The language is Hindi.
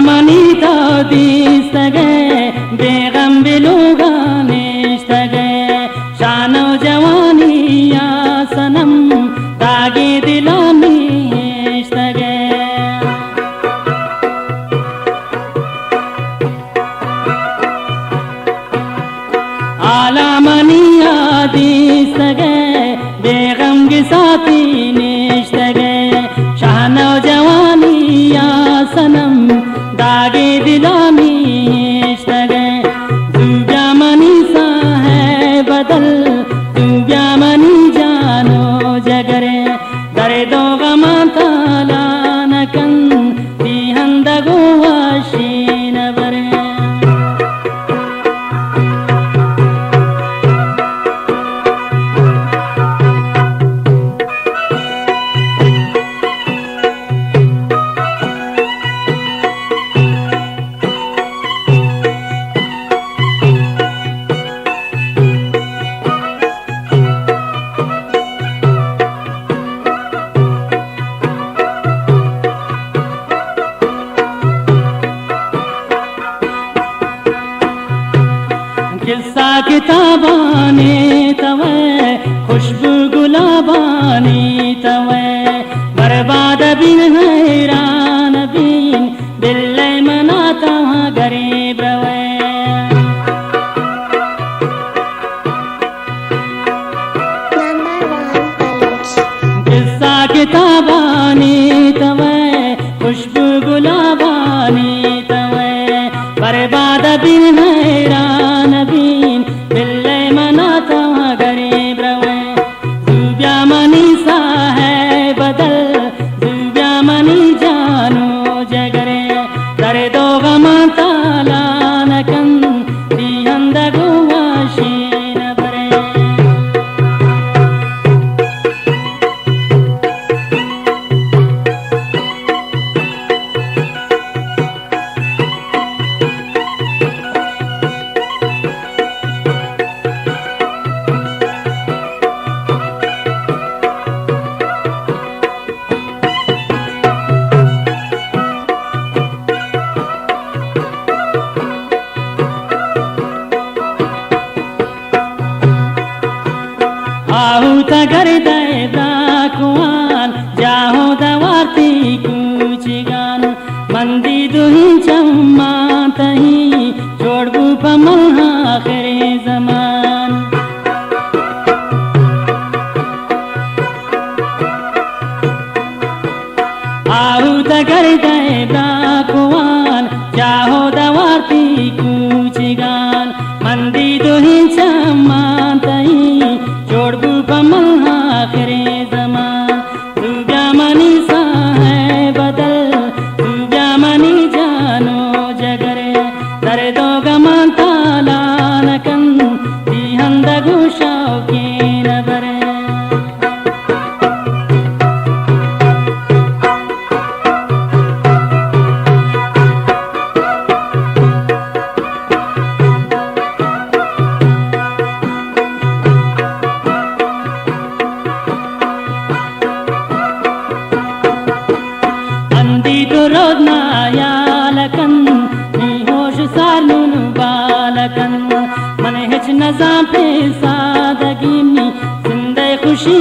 मनी तो दिसगे बेगम बिलुगानिश्तगे शानो जवानी या सनम दागे दिलानिश्तगे आला मनी दिसगे बेगम के साथी निश्तगे शानो जवानी या सनम दागे दिलानी इश्तगे दुब्या मनी सा है बदल दुब्या मनी जानो जगरे दर्दो गमा ताला नकन दिहंदगो वाशीन बरे किस्सा किताबानी तवे खुशबू गुलाबानी तवे बर्बाद बिन हैरान बिन दिल मनाता गरीब रवे किस्सा किताबानी तवे खुशबू गुलाबानी तवे बर्बाद बिन हैरान बिन दिल मनाता गरीब रवे दुब्या मनी सा है बदल दुब्या मनी जानो जगरे दर्दो गमा ताला नकन दिहंदगो वाशीन बरे आहू तगर दैदा कुआन जाहो दवाती कुछ गान मंदी दुही चम्मा तही छोड़बू पमल आखिरी जमान आहू तगर दैदा कुआन जाहो दवाती कुछ गान मंदी दुही चम्मा तही छोड़बू पमल आखिरी जमान दुब्या मनी सा है बदल दुब्या मनी जानो जगरे दर्दो गमा ताला नकन दिहंदगो शौकीन बरे रोजना यालकन होश सालून बालकन मन हिच नजा पे सादगी जिंदे खुशी